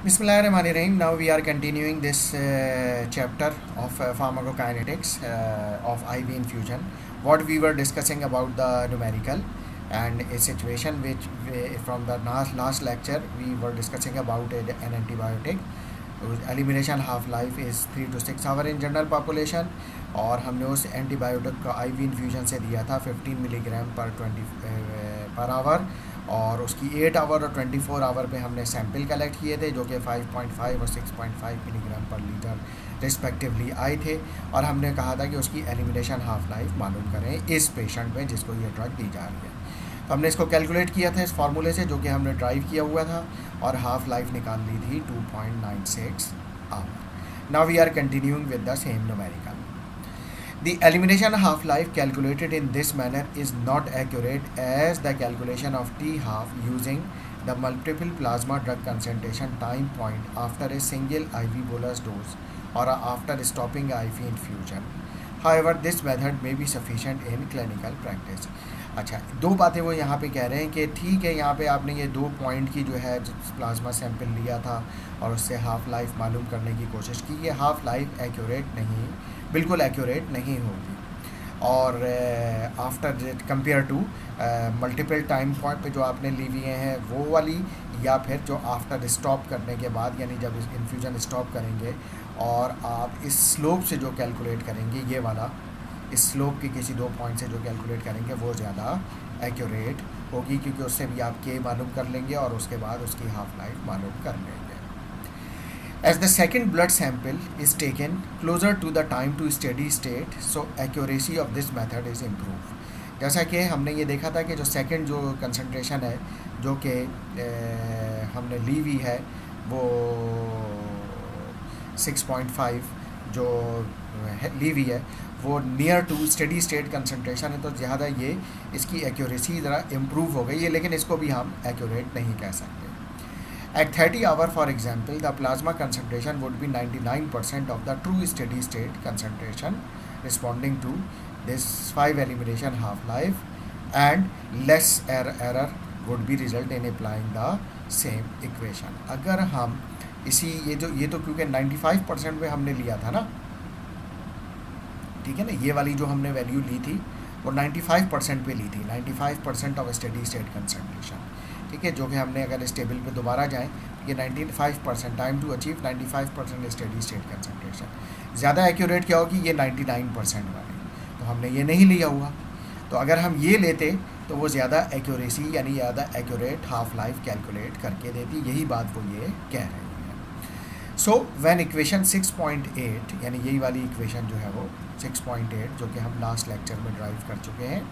Bismillahirrahmanirrahim. Now we are continuing this chapter of pharmacokinetics of IV infusion. What we were discussing about the numerical and a situation which from the last lecture we were discussing about an antibiotic. Elimination half life is 3 to 6 hour in general population और हमने उस antibiotic को IV infusion से दिया था 15 milligram per our और उसकी 8 our और 24 आवर पे हमने सैंपल कलेक्ट किए थे जो कि 5.5 और 6.5 मिलीग्राम पर लीटर रिस्पेक्टिवली आए थे और हमने कहा था कि उसकी एलिमिनेशन हाफ लाइफ मालूम करें इस पेशेंट में जिसको ये ड्रग दी जा रही है। तो हमने इसको कैलकुलेट किया था इस फार्मूले से जो कि हमने ड्राइव किया हुआ था और हाफ लाइफ निकाल ली थी 2.96 hour. Now we are continuing with the same numerical. The elimination half-life calculated in this manner is not accurate as the calculation of T-half using the multiple plasma drug concentration time point after a single IV bolus dose or after stopping IV infusion. However, this method may be sufficient in clinical practice. अच्छा, दो बातें वो यहाँ पे कह रहे हैं कि ठीक है, यहाँ पे आपने ये 2 पॉइंट की जो है प्लाज्मा सैंपल लिया था और उससे हाफ लाइफ मालूम करने की कोशिश की। ये हाफ लाइफ एक्यूरेट नहीं, बिल्कुल एक्यूरेट नहीं होगी और after compare to multiple time point पे जो आपने ली हुए हैं वो वाली या फिर जो आफ्टर स्टॉप करने के बाद यानी जब इन्फ्यूजन स्टॉप करेंगे और आप इस स्लोप से जो कैलकुलेट करेंगे ये वाला इस स्लोप के किसी 2 पॉइंट से जो कैलकुलेट करेंगे वो ज़्यादा एक्यूरेट होगी क्योंकि उससे भी आप के मालूम कर लेंगे और उसके बाद उसकी हाफ लाइफ मालूम कर लेंगे। As the second blood sample is taken closer to the time to steady state, so accuracy of this method is improved. जैसा कि हमने ये देखा था कि जो सेकंड जो कंसंट्रेशन है जो कि हमने ली हुई है वो 6.5 जो ली हुई है वो near to steady state concentration है तो ज़्यादा ये इसकी एक्यूरेसी ज़रा इम्प्रूव हो गई है, लेकिन इसको भी हम एक्यूरेट नहीं कह सकते। At 30 hour, for example, the plasma concentration would be 99% of the true steady state concentration responding to this 5 elimination half-life and less error would be result in applying the same equation. अगर हम इसी ये तो क्योंकि 95% पे हमने लिया था ना, ठीक है ना, ये वाली जो हमने वैल्यू ली थी वो 95% पे ली थी, 95% ऑफ स्टेडी स्टेट कंसंट्रेशन, ठीक है, जो कि हमने अगर इस टेबल पे दोबारा जाएं ये 95% time to achieve 95% steady state concentration. ज़्यादा एक्यूरेट क्या होगी ये 99% वाली, तो हमने ये नहीं लिया हुआ, तो अगर हम ये लेते तो वो ज़्यादा एक्यूरेसी यानी ज़्यादा एक्यूरेट हाफ लाइफ कैलकुलेट करके देती, यही बात वो ये कह रहे हैं। सो व्हेन इक्वेशन 6.8 यानी यही वाली इक्वेशन जो है वो 6.8 जो कि हम लास्ट लेक्चर में ड्राइव कर चुके हैं।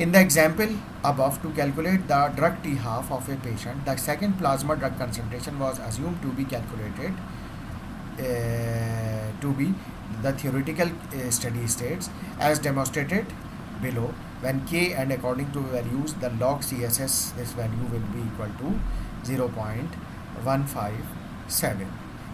In the example above, to calculate the drug T half of a patient, the second plasma drug concentration was assumed to be calculated to be the theoretical steady states as demonstrated below. When K and according to values, the log CSS, this value will be equal to 0.157.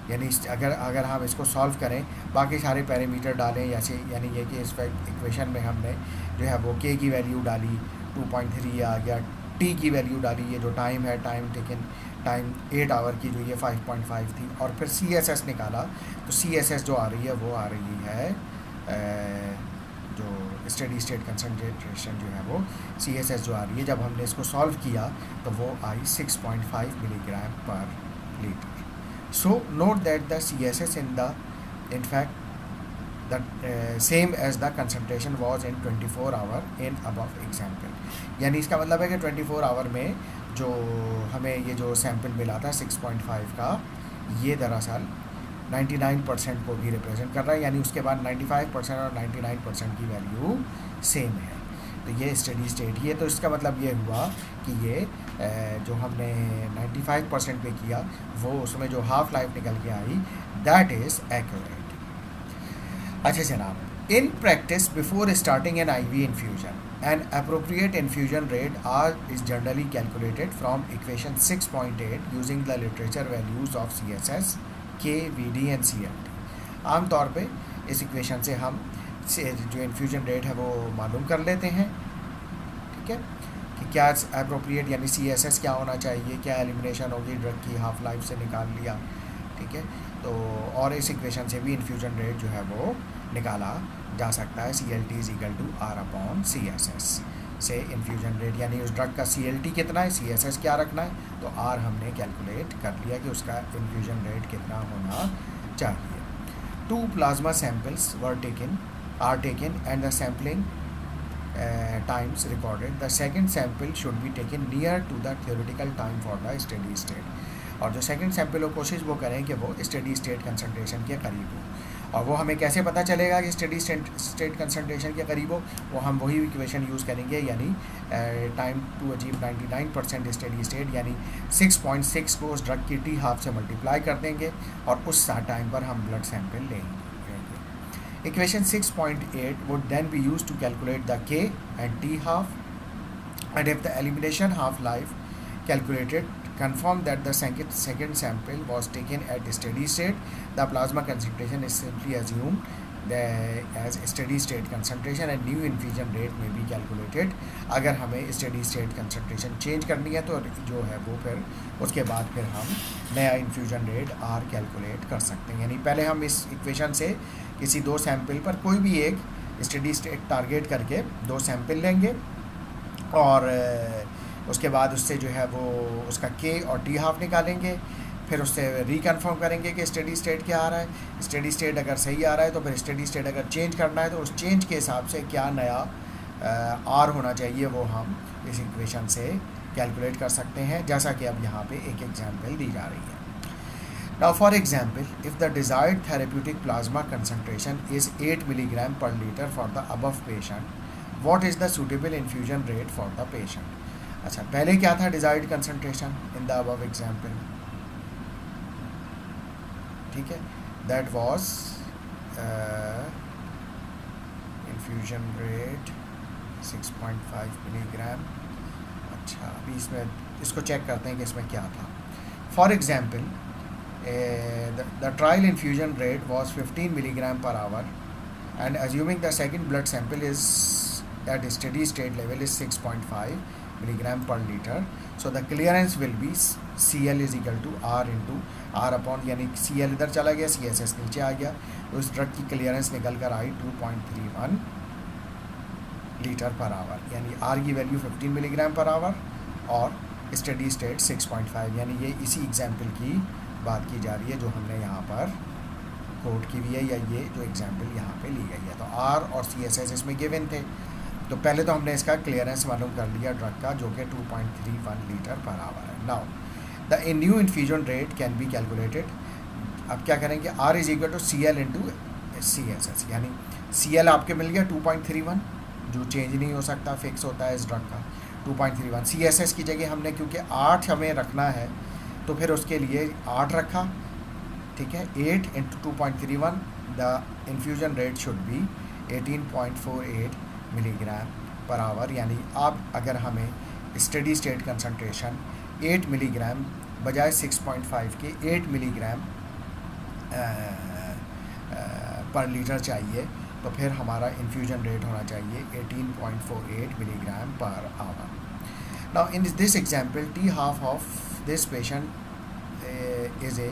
यानी अगर हम इसको solve करें बाकी सारे parameter डालें जैसे यानी ये कि इस इक्वेशन में हमने जो है वो के की वैल्यू डाली 2.3 आ गया, टी की वैल्यू डाली, ये जो टाइम है टाइम टेकन टाइम 8 आवर की जो ये 5.5 थी और फिर CSS निकाला तो CSS जो आ रही है वो आ रही है जो स्टेडी स्टेट कंसंट्रेशन जो है वो CSS जो आ रही है जब हमने इसको सॉल्व किया तो वो आई 6.5 milligram per litre. So note that the CSS in fact the same as the concentration was in 24 hour in above example। यानी इसका मतलब है कि 24 आवर में जो हमें ये जो सैंपल मिला था 6.5 का ये दरअसल 99% को भी रिप्रेजेंट कर रहा है, यानी उसके बाद 95% और 99% की वैल्यू सेम है, तो ये स्टेडी स्टेट ही है। तो इसका मतलब ये हुआ कि ये जो हमने 95% पे किया वो उसमें जो हाफ लाइफ निकल के आई दैट इज़ एक्यूरेट। अच्छा जनाब, in practice before starting N IV infusion an appropriate infusion rate R is generally calculated from equation 6.8 using the literature values of CSS, K, VD and CLT। आमतौर पे इस equation से हम जो infusion rate है वो मालूम कर लेते हैं, ठीक है, कि क्या अप्रोप्रिएट यानी CSS क्या होना चाहिए, क्या एलिमिनेशन होगी ड्रग की हाफ लाइफ से निकाल लिया, ठीक है। तो और इस इक्वेशन से भी इन्फ्यूजन रेट जो है वो निकाला जा सकता है, CLT is equal to R/CSS से इन्फ्यूजन रेट यानी उस ड्रग का CLT कितना है, CSS क्या रखना है, तो R हमने कैलकुलेट कर लिया कि उसका इन्फ्यूजन रेट कितना होना चाहिए। 2 plasma samples are taken and the sampling times recorded. The second sample should be taken near to the theoretical time for the steady state. और जो सेकंड सैंपल हो कोशिश वो करें कि वो स्टेडी स्टेट कंसंट्रेशन के करीब हो। और वो हमें कैसे पता चलेगा कि स्टेडी स्टेट कंसंट्रेशन के करीब हो, वो हम वही इक्वेशन यूज़ करेंगे, यानी time to achieve 99% steady state यानी 6.6 को उस ड्रग की टी हाफ से मल्टीप्लाई कर देंगे और उस टाइम पर हम ब्लड सैंपल लेंगे। Equation 6.8 would then be used to calculate the K and T half, and if the elimination half life calculated confirm that the second sample was taken at steady state, the plasma concentration is simply assumed as steady state concentration and new infusion rate may be calculated. अगर हमें steady state concentration change करनी है तो जो है वो फिर उसके बाद फिर हम नया infusion rate R कैलकुलेट कर सकते हैं। यानी पहले हम इस इक्वेशन से किसी 2 सैंपल पर कोई भी एक स्टेडी स्टेट टारगेट करके 2 सैंपल लेंगे और उसके बाद उससे जो है वो उसका K और T हाफ निकालेंगे, फिर उससे रिकन्फर्म करेंगे कि स्टेडी स्टेट क्या आ रहा है। स्टेडी स्टेट अगर सही आ रहा है तो फिर स्टेडी स्टेट अगर चेंज करना है तो उस चेंज के हिसाब से क्या नया R होना चाहिए वो हम इस इक्वेशन से कैलकुलेट कर सकते हैं, जैसा कि अब यहाँ पे एक एग्जाम्पल दी जा रही है। Now for example, if the desired therapeutic plasma concentration is 8 mg per liter for the above patient, what is the suitable infusion rate for the patient? अच्छा, पहले क्या था desired concentration in the above example, ठीक है, that was infusion rate 6.5 mg। अच्छा, अभी इसमें इसको चेक करते हैं कि इसमें क्या था। For example, the trial infusion rate was 15 mg per hour, and assuming the second blood sample is at steady state level is 6.5 mg per liter, so the clearance will be CL is equal to R into R upon, यानी CL इधर चला गया, CSS नीचे आ गया, तो उस drug की clearance निकल कर आई 2.31 लीटर पर आवर, यानी R की वैल्यू 15 मिलीग्राम पर आवर और स्टेडी स्टेट 6.5, यानी ये इसी एग्जाम्पल की बात की जा रही है जो हमने यहाँ पर कोट की हुई है, या ये जो एग्जाम्पल यहाँ पे ली गई है। तो R और CSS इसमें गिवन थे, तो पहले तो हमने इसका क्लियरेंस मालूम कर लिया ड्रग का, जो कि 2.31 लीटर पर आवर है। Now the new infusion rate can be calculated. अब क्या करेंगे, R is equal to CL into CSS, यानी CL आपके मिल गया 2.31 जो चेंज नहीं हो सकता, फिक्स होता है इस ड्रग का 2.31। CSS की जगह हमने क्योंकि 8 हमें रखना है तो फिर उसके लिए 8 रखा, ठीक है, 8 into 2.31, the infusion rate should be 18.48 milligram per hour. यानी अब अगर हमें स्टेडी स्टेट कंसंट्रेशन 8 मिलीग्राम बजाय 6.5 के 8 मिलीग्राम पर लीटर चाहिए, तो फिर हमारा इन्फ्यूजन रेट होना चाहिए 18.48 milligram per our. Now in this example T half of this patient is a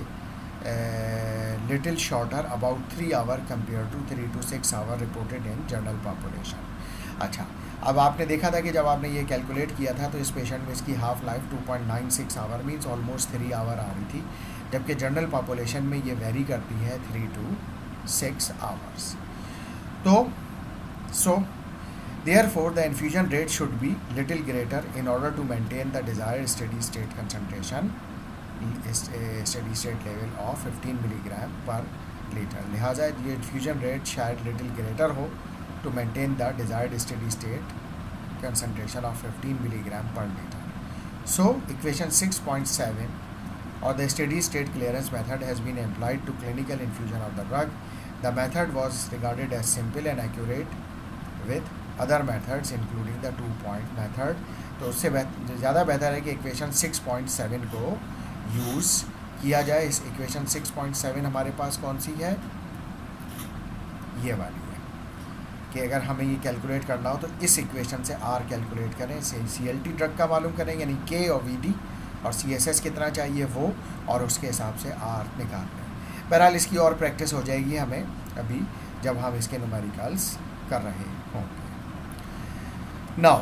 little shorter, about 3 hours compared to 3 to 6 hours reported in general population। अच्छा, अब आपने देखा था कि जब आपने ये कैलकुलेट किया था तो इस पेशेंट में इसकी half life 2.96 hour means almost 3 hour आ रही थी, जबकि जनरल पॉपुलेशन में ये वेरी करती है 3 to 6 आवर्स। तो therefore the infusion rate should be little greater in order to maintain the desired steady state concentration, steady state level of 15 milligram per liter। लिहाजा ये infusion rate शायद little greater हो to maintain the desired steady state concentration of 15 milligram per liter। So equation 6.7 or the steady state clearance method has been applied to clinical infusion of the drug. The method was regarded as simple and accurate with other methods including the 2-point method. तो उससे ज़्यादा बेहतर है कि equation 6.7 को use किया जाए। इस इक्वेशन 6.7 हमारे पास कौन सी है, ये वाली है कि अगर हमें ये कैलकुलेट करना हो तो इस इक्वेशन से आर कैलकुलेट करें, CLT ड्रग का मालूम करें यानी के और VD, और CSS कितना चाहिए वो, और उसके हिसाब से आर निकाल लें। बहरहाल इसकी और प्रैक्टिस हो जाएगी हमें अभी जब हम इसके न्यूमेरिकल्स कर रहे होंगे। नाउ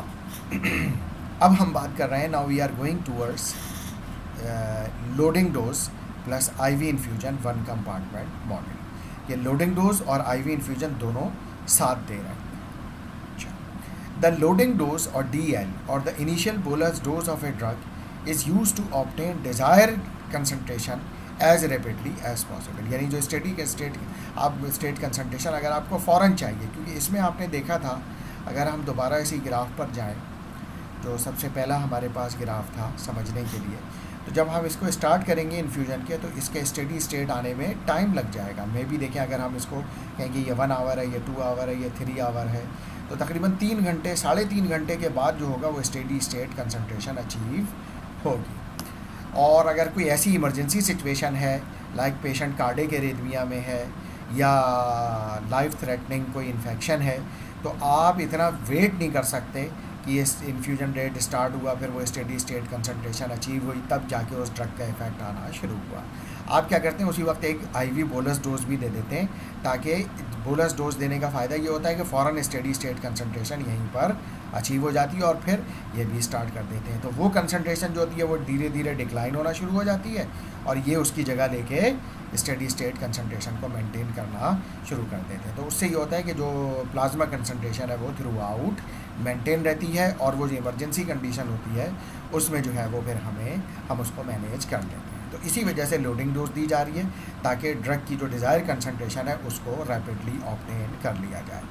अब हम बात कर रहे हैं, now we are going towards loading dose plus IV infusion 1 compartment model. ये लोडिंग डोज और IV इन्फ्यूजन दोनों साथ दे रहे हैं। द लोडिंग डोज और DL और the initial bolus dose of a drug is use to obtain desired concentration as rapidly as possible. यानी जो स्टेट कंसनट्रेशन अगर आपको फ़ौरन चाहिए, क्योंकि इसमें आपने देखा था, अगर हम दोबारा इसी ग्राफ पर जाएं, जो सबसे पहला हमारे पास ग्राफ था समझने के लिए, तो जब हम इसको स्टार्ट करेंगे इन्फ्यूजन के तो इसके स्टेडी स्टेट आने में टाइम लग जाएगा। मे भी देखें, अगर हम इसको कहेंगे ये 1 आवर है, ये 2 आवर है, ये 3 आवर है, तो तकरीबन 3 घंटे 3.5 घंटे के बाद जो होगा वो स्टेडी स्टेट कंसंट्रेशन अचीव होगी। और अगर कोई ऐसी इमरजेंसी सिचुएशन है, लाइक पेशेंट कार्डियक एरिथमिया में है या लाइफ थ्रेटनिंग कोई इन्फेक्शन है, तो आप इतना वेट नहीं कर सकते कि ये इन्फ्यूजन रेट स्टार्ट हुआ, फिर वो स्टेडी स्टेट कंसंट्रेशन अचीव हुई, तब जाके उस ड्रग का इफेक्ट आना शुरू हुआ। आप क्या करते हैं, उसी वक्त एक IV बोलस डोज भी दे देते हैं, ताकि बोलस डोज देने का फ़ायदा ये होता है कि फ़ौरन स्टेडी स्टेट कंसंट्रेशन यहीं पर अचीव हो जाती है और फिर ये भी स्टार्ट कर देते हैं। तो वो कंसंट्रेशन जो होती है वो धीरे धीरे डिक्लाइन होना शुरू हो जाती है और ये उसकी जगह लेके स्टेडी स्टेट कंसंट्रेशन को मेंटेन करना शुरू कर देते हैं। तो उससे ये होता है कि जो प्लाज्मा कंसंट्रेशन है वो थ्रू आउट मेंटेन रहती है, और वो जो इमरजेंसी कंडीशन होती है उसमें जो है वो फिर हम उसको मैनेज कर लेते हैं। तो इसी वजह से लोडिंग डोज दी जा रही है, ताकि ड्रग की जो डिज़ायर कंसंट्रेशन है उसको रैपिडली ऑब्टेन कर लिया जाए।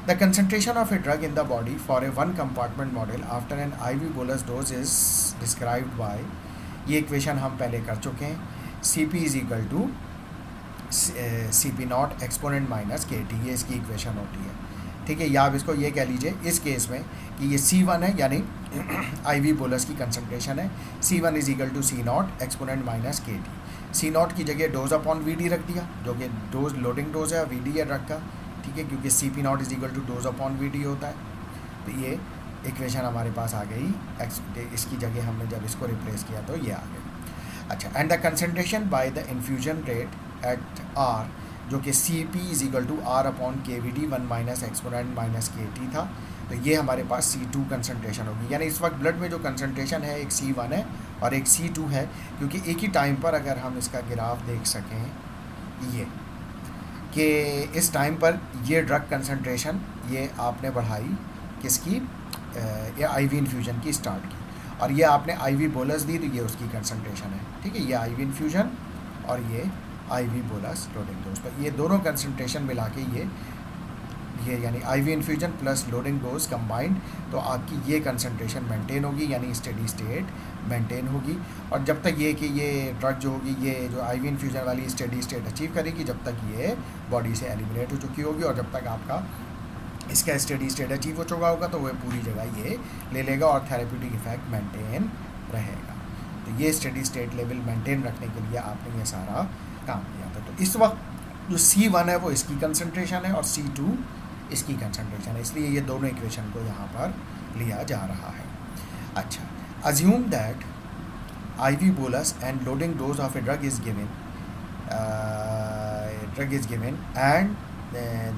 The concentration of a drug in the body for a 1 compartment model after an IV bolus dose is described by, ये इक्वेशन हम पहले कर चुके हैं, CP is equal to CP0 exponent minus KT, ये इसकी इक्वेशन होती है। ठीक है, या आप इसको ये कह लीजिए इस केस में कि ये C1 है, यानी IV बोलस की कंसंट्रेशन है, C1 is equal to C0 exponent minus KT। C0 की जगह डोज अपॉन VD रख दिया, जो कि डोज लोडिंग डोज है, VD है ड्रग का, ठीक है, क्योंकि CP0 is equal to dose upon VD होता है। तो ये इक्वेशन हमारे पास आ गई, इसकी जगह हमने जब इसको रिप्लेस किया तो ये आ गई। अच्छा, and the concentration by the infusion rate at R, जो कि CP is equal to R upon KVD 1 minus exponent minus KT था, तो ये हमारे पास C2 कंसंट्रेशन होगी। यानी इस वक्त ब्लड में जो कंसंट्रेशन है एक C1 है और एक C2 है, क्योंकि एक ही टाइम पर अगर हम इसका ग्राफ देख सकें ये कि इस टाइम पर ये ड्रग कंसंट्रेशन ये आपने बढ़ाई किसकी, ये IV इन्फ्यूजन की स्टार्ट की, और ये आपने IV बोलस दी तो ये उसकी कंसंट्रेशन है। ठीक है, ये IV इन्फ्यूजन और ये IV बोलस लोडिंग डोज, तो ये दोनों कंसंट्रेशन मिला के ये यानी IV infusion plus loading dose combined, तो आपकी ये कंसंट्रेशन मेंटेन होगी, यानी स्टेडी स्टेट मेंटेन होगी। और जब तक ये कि ये ड्रग जो होगी, ये जो IV इन्फ्यूजन वाली स्टेडी स्टेट अचीव करेगी, जब तक ये बॉडी से एलिमिनेट हो चुकी होगी, और जब तक आपका इसका स्टेडी स्टेट अचीव हो चुका होगा तो वह पूरी जगह ये ले लेगा और थेरेप्यूटिक इफेक्ट मेंटेन रहेगा। तो ये स्टेडी स्टेट लेवल मेंटेन रखने के लिए आपने ये सारा काम किया था। तो इस वक्त जो C1 है वो इसकी कंसंट्रेशन है और C2 इसकी कंसंट्रेशन है, इसलिए ये दोनों इक्वेशन को यहाँ पर लिया जा रहा है। अच्छा, assume that IV bolus and loading dose of a drug is given and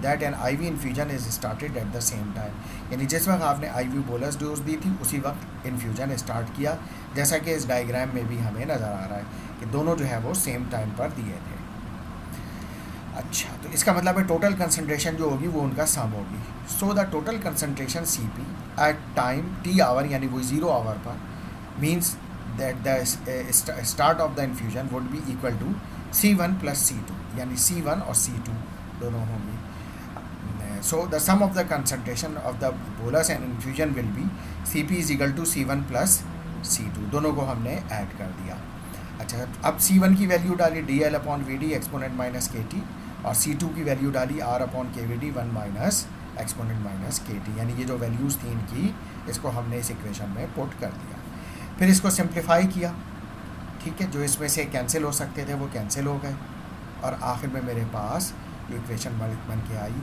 that an IV infusion is started at the same time, यानी जिस वक्त आपने IV बोलस डोज दी थी उसी वक्त इन्फ्यूजन स्टार्ट किया, जैसा कि इस डायग्राम में भी हमें नज़र आ रहा है कि दोनों जो है वो सेम टाइम पर दिए थे। अच्छा, तो इसका मतलब है टोटल कंसंट्रेशन जो होगी वो उनका सम होगी। So the total concentration CP at time T hour, यानी वो 0 आवर पर, means that the start of the infusion would be equal to C1 plus C2, यानी C1 और C2 दोनों होंगी। So the sum of the concentration of the bolus and infusion will be CP is equal to C1 plus C2, दोनों को हमने add कर दिया। अच्छा, अब C1 की वैल्यू डाली DL upon VD exponent minus KT, और C2 की वैल्यू डाली R upon KVD 1 minus exponent minus KT, यानी ये जो वैल्यूज़ थी इनकी, इसको हमने इस इक्वेशन में पुट कर दिया। फिर इसको सिंप्लीफाई किया, ठीक है, जो इसमें से कैंसिल हो सकते थे वो कैंसिल हो गए, और आखिर में मेरे पास इक्वेशन बन के आई।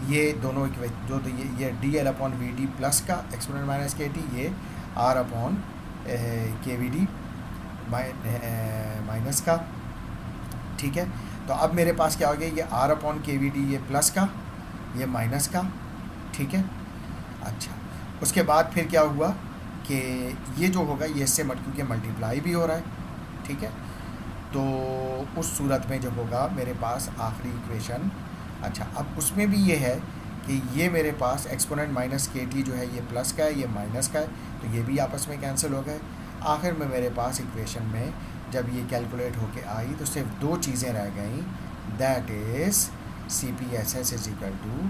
ये दोनों जो ये D L upon V D plus का एक्सपोनेंट माइनस के टी, ये R upon K V D minus का, ठीक है। तो अब मेरे पास क्या हो गया, ये R upon K V D, ये प्लस का, ये माइनस का, ठीक है। अच्छा, उसके बाद फिर क्या हुआ कि ये जो होगा ये इससे क्योंकि मल्टीप्लाई भी हो रहा है, ठीक है। तो उस सूरत में जो होगा मेरे पास आखिरी इक्वेशन, अच्छा अब उसमें भी ये है कि ये मेरे पास एक्सपोनेंट माइनस के टी जो है ये प्लस का है, ये माइनस का है, तो ये भी आपस में कैंसिल हो गए। आखिर में मेरे पास इक्वेशन में जब ये कैलकुलेट होके आई तो सिर्फ दो चीज़ें रह गई, that is C P S S is equal to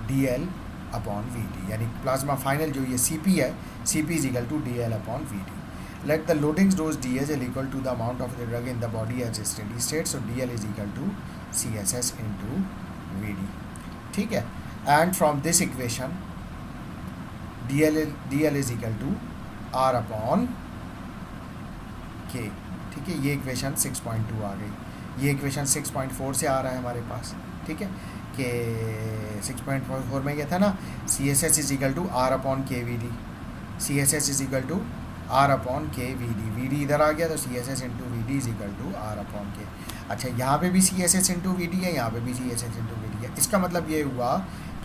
D L upon V D, यानी प्लाज्मा फाइनल जो ये सी पी है, C P is equal to D L upon V D. Let the loading dose DS is equal to the amount of the drug in the body at steady state, so DL is equal to CSS into VD, ठीक है। And from this equation DL is equal to R upon K, ठीक है। ये equation 6.2 आ गई, ये equation 6.4 से आ रहा है हमारे पास, ठीक है। कि 6.4 में क्या था ना, CSS is equal to R upon KVD, CSS is equal to R upon K V D, V D इधर आ गया तो C S S into V D is equal to R upon K. अच्छा, यहाँ पे भी C S S into V D है, यहाँ पे भी C S S into V D है। इसका मतलब ये हुआ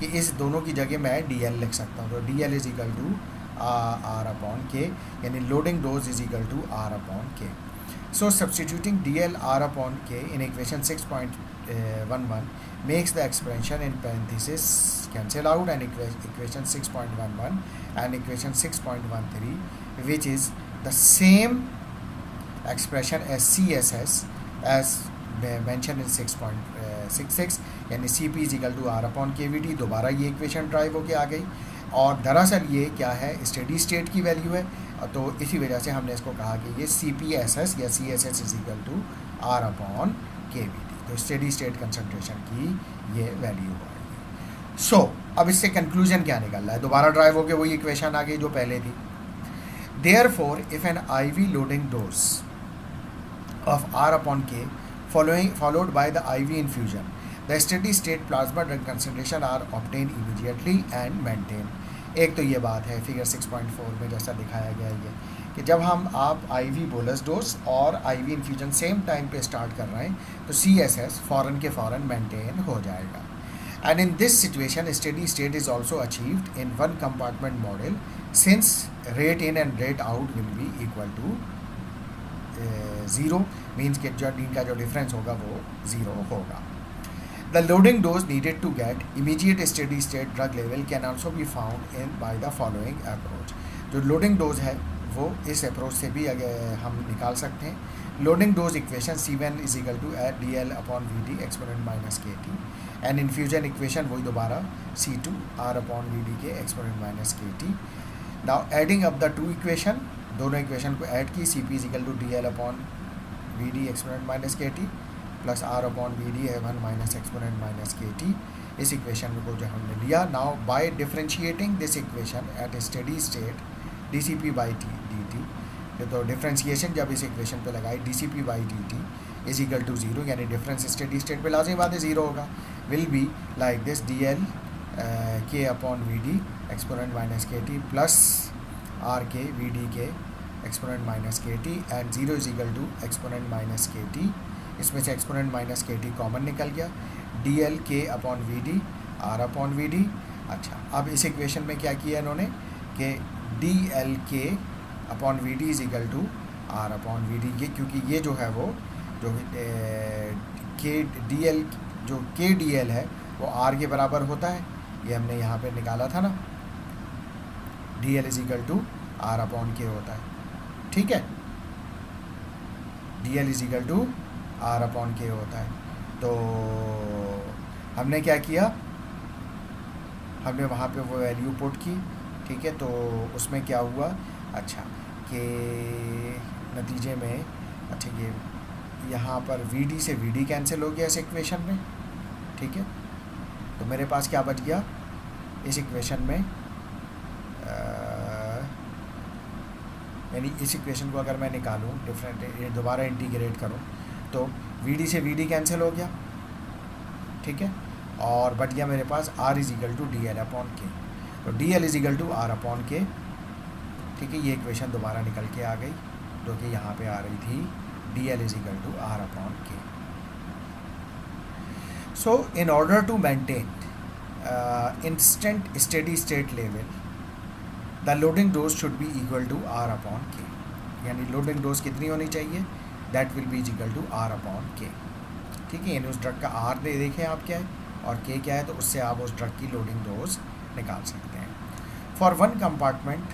कि इस दोनों की जगह मैं डी एल लिख सकता हूँ, तो D L is equal to R upon K, यानी loading dose is equal to R upon K. So substituting D L R upon K in equation 6.11 makes the expression in parenthesis cancel out, and equation 6.11 and equation 6.13 which is the same expression as CSS as mentioned in 6.66, यानी CP is equal to R upon KVD। दोबारा ये equation drive होके आ गई, और दरअसल ये क्या है, स्टेडी स्टेट की वैल्यू है, तो इसी वजह से हमने इसको कहा कि ये CPSS या CSS is equal to R upon KVD, तो स्टेडी स्टेट कंसंट्रेशन की ये वैल्यू आएगी। सो अब इससे कंक्लूजन क्या निकल रहा है, दोबारा ड्राइव होके वही इक्वेशन आ गई जो पहले थी। Therefore, if an IV loading dose of R upon K followed by the IV infusion, the steady state plasma drug concentration are obtained immediately and maintained। एक तो ये बात है फिगर 6.4 में जैसा दिखाया गया है कि जब आप IV बोलस डोज और IV इन्फ्यूजन सेम टाइम पे स्टार्ट कर रहे हैं तो CSS फ़ौरन के फ़ौरन मेंटेन हो जाएगा। And in this situation, steady state is also achieved in one compartment model, since rate in and rate out will be equal to 0, means कि जो इनका जो डिफरेंस होगा वो 0 होगा। The loading dose needed to get immediate steady state drug level can also be found in by the following approach। जो loading dose है वो इस अप्रोच से भी हम निकाल सकते हैं। Loading dose equation C1 is equal to D L upon V D exponent minus K T, and infusion equation वही दोबारा C2 R upon V D K exponent minus K T. Now adding up the two equation, दोनों equation को add की, CP is equal to D L upon V D exponent minus K T plus R upon V D है 1 minus exponent minus K T. इस equation को जो हमने लिया, now by differentiating this equation at a steady state dCp by dt, तो differentiation जब इस equation पे लगाई dCp by dt is equal to 0, यानी डिफरेंस स्टेडी स्टेट पे लाजिम बात है 0 होगा, will be like this dl k upon V D exponent minus K T plus R K V D K exponent minus K T, and 0 is equal to exponent minus K T. इसमें से exponent minus K T common निकल गया, dl k upon V D R upon V D. अच्छा, अब इस equation में क्या किया इन्होंने कि D L K upon V D is equal to R upon V D, ये क्योंकि ये जो है वो जो के डी एल जो के डी एल है वो आर के बराबर होता है, ये हमने यहाँ पे निकाला था ना, D L is equal to R upon K होता है, ठीक है, D L is equal to R upon K होता है। तो हमने क्या किया, हमने वहाँ पे वो वैल्यू पुट की, ठीक है। तो उसमें क्या हुआ, अच्छा कि नतीजे में, अच्छा ये यहाँ पर वी डी से वी डी कैंसिल हो गया इस इक्वेशन में, ठीक है। तो मेरे पास क्या बच गया इस इक्वेशन में, यानी इस इक्वेशन को अगर मैं निकालूँ दोबारा इंटीग्रेट करूँ तो वी से वी कैंसिल हो गया, ठीक है, और बच गया मेरे पास R is equal to D L upon K. तो D L is equal to R upon K, ठीक है, ये इक्वेशन दोबारा निकल के आ गई जो कि यहाँ पे आ रही थी D L is equal to R upon K. So in order to maintain instant steady state level the loading dose should be equal to R upon K, यानी लोडिंग डोज कितनी होनी चाहिए, that will be equal to R upon K, ठीक है। यानी उस drug का are they देखें आप क्या है और के क्या है, तो उससे आप उस ड्रग की लोडिंग डोज निकाल सकते हैं। For one compartment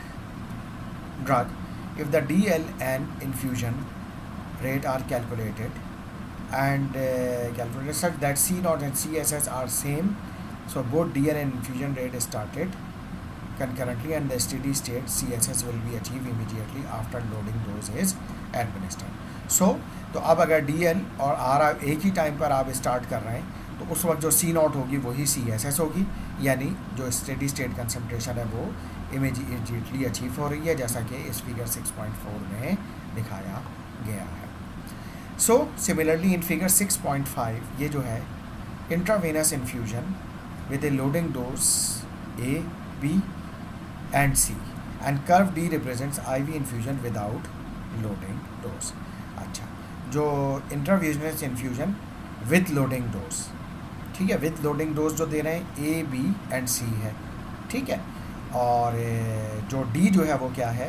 drug if the DL and infusion rate are calculated and calculated such that C0 and CSS are same, so both DL and infusion rate is started concurrently and the steady state CSS will be achieved immediately after loading dose is administered. So तो अब अगर DL और R एक ही time पर आप start कर रहे हैं तो उस वक्त जो C0 होगी वही CSS होगी, यानी जो स्टेडी स्टेट कंसंट्रेशन है वो इमीडिएटली अचीव हो रही है, जैसा कि इस फिगर 6.4 में दिखाया गया है। सो सिमिलरली इन फिगर 6.5 ये जो है intravenous infusion with A loading dose A, B and C and curve D represents IV infusion without loading dose. अच्छा, जो intravenous infusion with loading dose, ठीक है, विद लोडिंग डोज जो दे रहे हैं A, B एंड C है, ठीक है, और जो D जो है वो क्या है,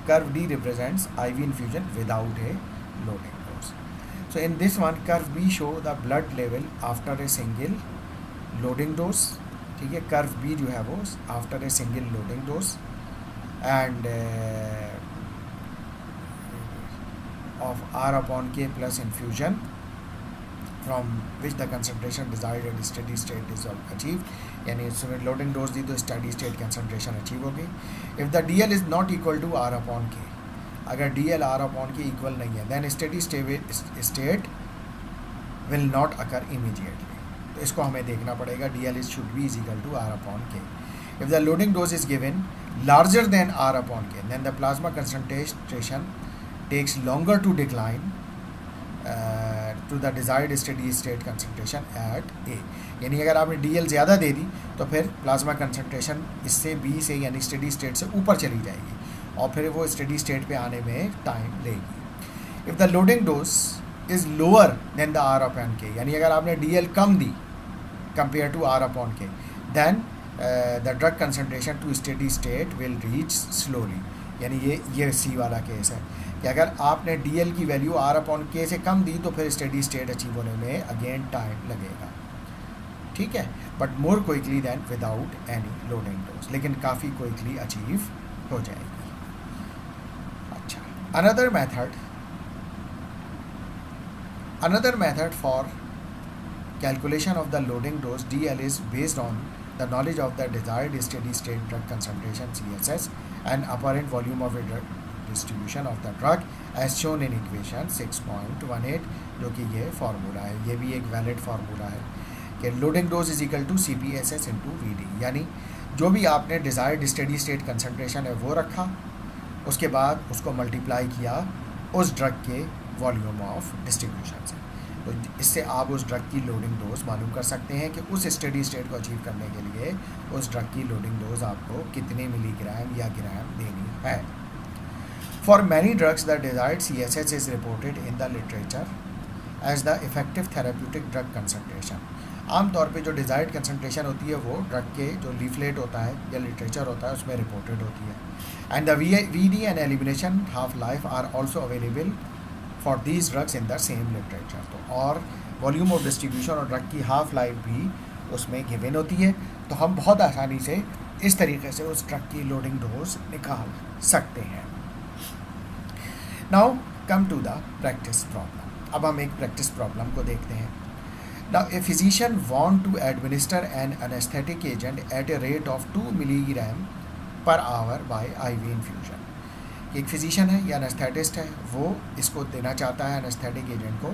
curve D represents IV infusion without A loading dose. So in this one curve B show the blood level after a single loading dose, ठीक है, कर्व B जो है वो after a single loading dose end of R upon K plus infusion from which the concentration desired at steady state is achieved, यानी इसमें loading dose दी तो steady state concentration achieve होगी। If the D L is not equal to R upon K, अगर D L R upon K equal नहीं है then steady state will not occur immediately, तो इसको हमें देखना पड़ेगा D L is should be is equal to R upon K. If the loading dose is given larger than R upon K then the plasma concentration takes longer to decline to the desired steady state concentration at a, यानी अगर आपने DL ज़्यादा दे दी तो फिर plasma concentration इससे B से यानी steady state से ऊपर चली जाएगी और फिर वो स्टेडी स्टेट पे आने में टाइम लेगी। If the loading dose is lower than the R upon K, यानी अगर आपने DL कम दी compare to R upon K then the drug concentration to steady state will reach slowly, यानी ये C वाला केस है कि अगर आपने DL की वैल्यू R अपॉन के से कम दी तो फिर स्टेडी स्टेट अचीव होने में अगेन टाइम लगेगा, ठीक है, but more quickly than without any loading dose, लेकिन काफ़ी क्विकली अचीव हो जाएगी। अच्छा, another method for calculation of the loading dose DL is based on the knowledge of the desired steady state drug concentration CSS and apparent volume of a drug distribution of the drug as shown in equation 6.18, जो कि ये formula है, ये भी एक valid formula है कि loading dose is equal to CPSS into VD, यानी जो भी आपने डिज़ायर्ड स्टेडी स्टेट कंसंट्रेशन है वो रखा, उसके बाद उसको मल्टीप्लाई किया उस ड्रग के वॉल्यूम ऑफ डिस्ट्रीब्यूशन से, तो इससे आप उस ड्रग की लोडिंग डोज मालूम कर सकते हैं कि उस स्टेडी स्टेट को अचीव करने के लिए उस ड्रग की लोडिंग डोज आपको कितने मिलीग्राम या ग्राम देनी है। For many drugs, the desired CSS is reported in the literature as the effective therapeutic drug concentration. आमतौर पे जो डिज़ायर्ड कंसंट्रेशन होती है वो ड्रग के जो लीफलेट होता है या लिटरेचर होता है उसमें रिपोर्टेड होती है। And the VD and elimination half life are also available for these drugs in the same literature, तो और वॉल्यूम ऑफ डिस्ट्रीब्यूशन और ड्रग की हाफ लाइफ भी उसमें गिवन होती है, तो हम बहुत आसानी से इस तरीके से उस ड्रग की लोडिंग डोज निकाल सकते हैं। Now come to the practice problem, अब हम एक प्रैक्टिस प्रॉब्लम को देखते हैं। Now a physician want to administer an anaesthetic agent at a rate of 2 milligram per hour by IV infusion. एक फिजिशियन है या एनेस्थेटिस्ट है, वो इसको देना चाहता है एनेस्थेटिक एजेंट को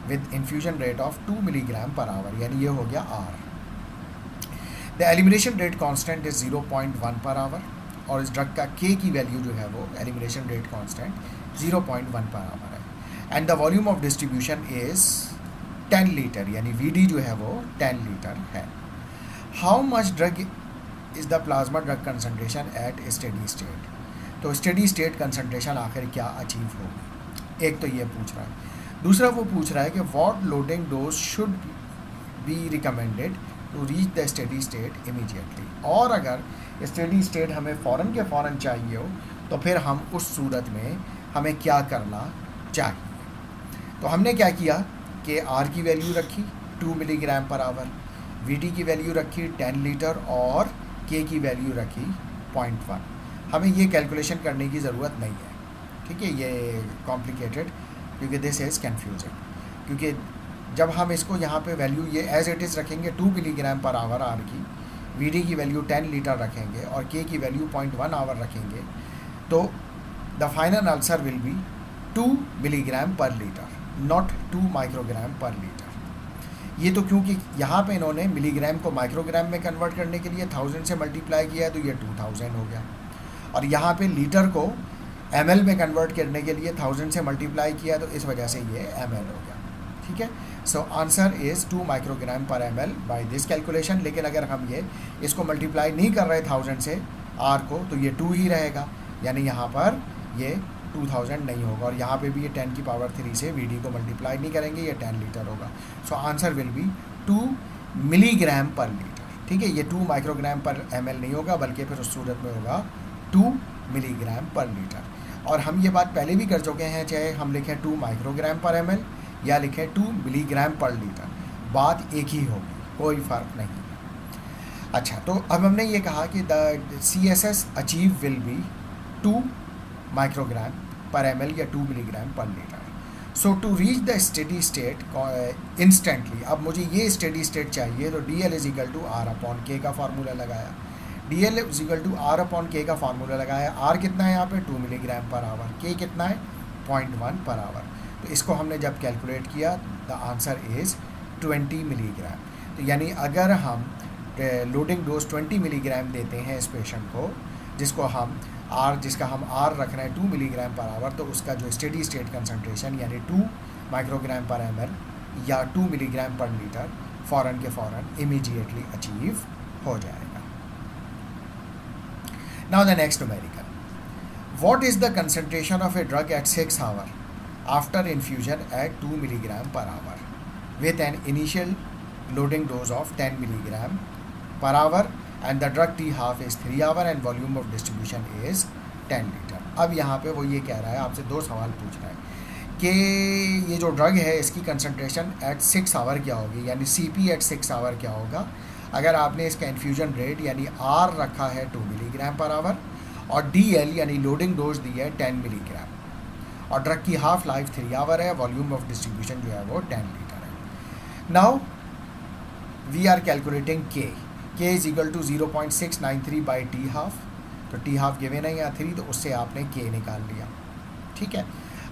with infusion rate of 2 milligram per hour, यानी ये हो गया R। The elimination rate constant is 0.1 per our और इस ड्रग का K की वैल्यू जो है वो elimination rate constant 0.1 per hour है। And the volume of distribution is 10 litre, यानी VD जो है वो 10 लीटर है. How much drug is the plasma drug concentration at steady state. तो स्टेडी स्टेट कंसनट्रेशन आखिर क्या अचीव होगी, एक तो ये पूछ रहा है. दूसरा वो पूछ रहा है कि what loading dose should be recommended to reach the steady state immediately. और अगर स्टेडी स्टेट हमें फ़ौरन के फ़ौरन चाहिए हो तो फिर हम उस सूरत में हमें क्या करना चाहिए. तो हमने क्या किया कि R की वैल्यू रखी 2 मिलीग्राम पर आवर, VD की वैल्यू रखी 10 लीटर और K की वैल्यू रखी 0.1. हमें ये कैलकुलेशन करने की ज़रूरत नहीं है, ठीक है, ये कॉम्प्लिकेटेड, क्योंकि दिस इज़ कन्फ्यूजिंग. क्योंकि जब हम इसको यहाँ पे वैल्यू ये एज इट इज़ रखेंगे 2 मिलीग्राम पर आवर R की, VD की वैल्यू 10 लीटर रखेंगे और K की वैल्यू 0.1 आवर रखेंगे, तो the final answer will be 2 milligram per litre, not 2 microgram पर लीटर. ये तो क्योंकि यहाँ पे इन्होंने मिलीग्राम को माइक्रोग्राम में कन्वर्ट करने के लिए 1000 से मल्टीप्लाई किया है, तो ये 2000 हो गया. और यहाँ पे लीटर को ml में कन्वर्ट करने के लिए 1000 से मल्टीप्लाई किया, तो इस वजह से ये ml हो गया. ठीक है, so answer is 2 microgram per ml by this calculation. लेकिन अगर हम ये इसको मल्टीप्लाई नहीं कर रहे 1000 से R को, तो ये 2 ही रहेगा, यानी यहाँ पर ये 2000 नहीं होगा. और यहाँ पे भी ये 10 की पावर 3 से VD को मल्टीप्लाई नहीं करेंगे, ये 10 लीटर होगा. So answer will be 2 milligram per litre. ठीक है, ये 2 माइक्रोग्राम पर ml नहीं होगा, बल्कि फिर उस सूरत में होगा 2 मिलीग्राम पर लीटर. और हम ये बात पहले भी कर चुके हैं, चाहे हम लिखें 2 माइक्रोग्राम पर ml या लिखें 2 मिलीग्राम पर लीटर, बात एक ही होगी, कोई फ़र्क नहीं. अच्छा, तो अब हमने ये कहा कि the CSS achieve will be 2 microgram per ml या 2 milligram per litre. So to reach the steady state instantly, अब मुझे ये स्टेडी स्टेट चाहिए, तो DL is equal to R/K का फार्मूला लगाया. DL is equal to R/K का formula लगाया. R कितना है यहाँ पे 2 मिलीग्राम पर आवर, K कितना है 0.1 पर आवर. तो इसको हमने जब कैलकुलेट किया, द आंसर इज़ 20 मिलीग्राम. तो यानी अगर हम लोडिंग डोज 20 मिलीग्राम देते हैं इस पेशेंट को, जिसका हम R रख रहे हैं 2 मिलीग्राम पर आवर, तो उसका जो स्टेडी स्टेट कंसनट्रेशन यानी 2 माइक्रोग्राम पर ml या 2 मिलीग्राम पर लीटर फ़ौरन के फ़ौरन इमीडिएटली अचीव हो जाएगा. Now the next numerical. What is the concentration of a drug at 6 hours after infusion at 2 milligram per hour with an initial loading dose of 10 milligram per hour and the drug T half is 3 hours and volume of distribution is 10 liter. अब यहाँ पे वो ये कह रहा है, आपसे 2 सवाल पूछ रहा है कि ये जो ड्रग है इसकी कंसनट्रेशन एट 6 आवर क्या होगी, यानी CP एट 6 आवर क्या होगा अगर आपने इसका इन्फ्यूजन रेट यानी R रखा है 2 मिलीग्राम पर आवर और DL यानी लोडिंग डोज दी है 10 मिलीग्राम और ड्रग की हाफ लाइफ 3 आवर है, वॉल्यूम ऑफ डिस्ट्रीब्यूशन जो है वो 10 लीटर है. Now we are calculating K is equal to 0.693 by T half. तो T हाफ गिवन है या 3, तो उससे आपने K निकाल लिया. ठीक है.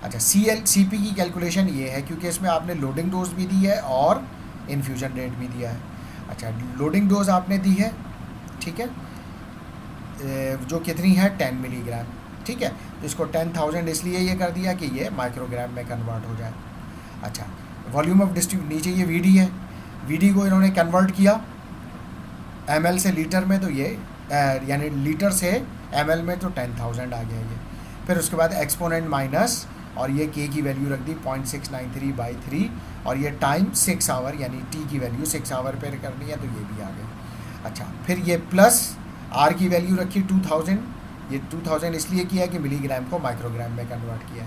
अच्छा, CP की कैलकुलेशन ये है क्योंकि इसमें आपने लोडिंग डोज भी दी है और इन्फ्यूजन रेट भी दिया है. अच्छा, लोडिंग डोज आपने दी है, ठीक है, जो कितनी है 10 मिलीग्राम. ठीक है, तो इसको 10,000 इसलिए ये कर दिया कि ये माइक्रोग्राम में कन्वर्ट हो जाए. अच्छा, वॉल्यूम ऑफ डिस्ट्रीब्यूशन नीचे ये VD है, VD को इन्होंने कन्वर्ट किया ml से लीटर में, तो ये यानी लीटर से ml में, तो 10,000 आ गया ये. फिर उसके बाद एक्सपोनेंट माइनस और ये K की वैल्यू रख दी 0.693 बाई 3 और ये टाइम 6 आवर यानी T की वैल्यू 6 आवर पर करनी है, तो ये भी आ गई. अच्छा, फिर ये प्लस R की वैल्यू रखी 2000. ये 2000 इसलिए किया कि मिलीग्राम को माइक्रोग्राम में कन्वर्ट किया.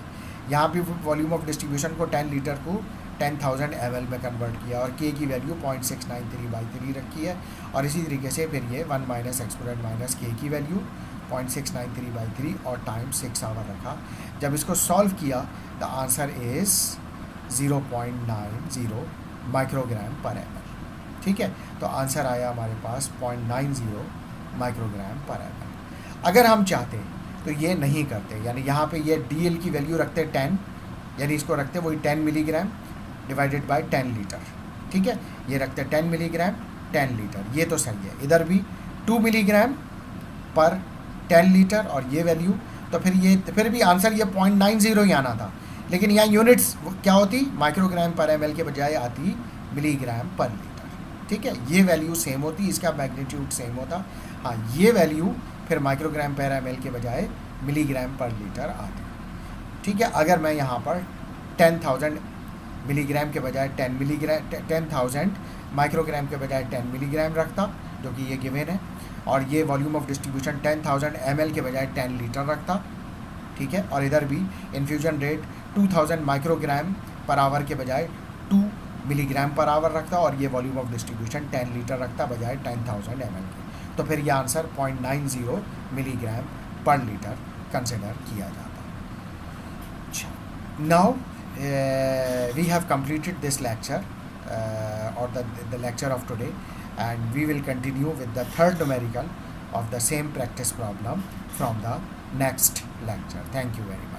यहाँ भी वॉल्यूम ऑफ डिस्ट्रीब्यूशन को 10 लीटर को 10,000 ml में कन्वर्ट किया और K की वैल्यू 0.693 बाई 3 रखी है. और इसी तरीके से फिर ये 1 माइनस एक्सपोनेंट माइनस K की वैल्यू 0.693 बाई 3 और टाइम 6 आवर रखा. जब इसको सॉल्व किया, the answer is 0.90 microgram per ml. ठीक है, तो आंसर आया हमारे पास 0.90 माइक्रोग्राम पर ml. अगर हम चाहते तो ये नहीं करते, यानी यहाँ पे ये DL की वैल्यू रखते 10, यानी इसको रखते वही 10 मिलीग्राम डिवाइडेड बाय 10 लीटर. ठीक है, ये रखते 10 मिलीग्राम 10 लीटर, ये तो सही है. इधर भी 2 मिलीग्राम पर 10 लीटर और ये वैल्यू, तो फिर भी आंसर ये 0.90 ही आना था, लेकिन यहाँ यूनिट्स क्या होती, माइक्रोग्राम पर एम एल के बजाय आती मिलीग्राम पर लीटर। ठीक है, ये वैल्यू सेम होती, इसका मैग्नीट्यूड सेम होता। हाँ, ये वैल्यू फिर माइक्रोग्राम पर एम एल के बजाय मिलीग्राम पर लीटर आती। ठीक है, अगर मैं यहाँ पर 10,000 मिलीग्राम के बजाय 10,000 माइक्रोग्राम के बजाय 10 मिलीग्राम रखता, जो कि ये गिवन है, और ये वॉल्यूम ऑफ डिस्ट्रीब्यूशन 10,000 ml के बजाय 10 लीटर रखता। ठीक है, और इधर भी infusion rate 2000 microgram per hour के बजाय 2 मिलीग्राम पर आवर रखता, और ये वॉल्यूम ऑफ डिस्ट्रीब्यूशन 10 लीटर रखता बजाय 10,000 ml के। तो फिर ये answer 0.90 milligram per litre consider किया जाता। Now we have completed this lecture or the lecture of today, and we will continue with the third numerical of the same practice problem from the next lecture. Thank you very much.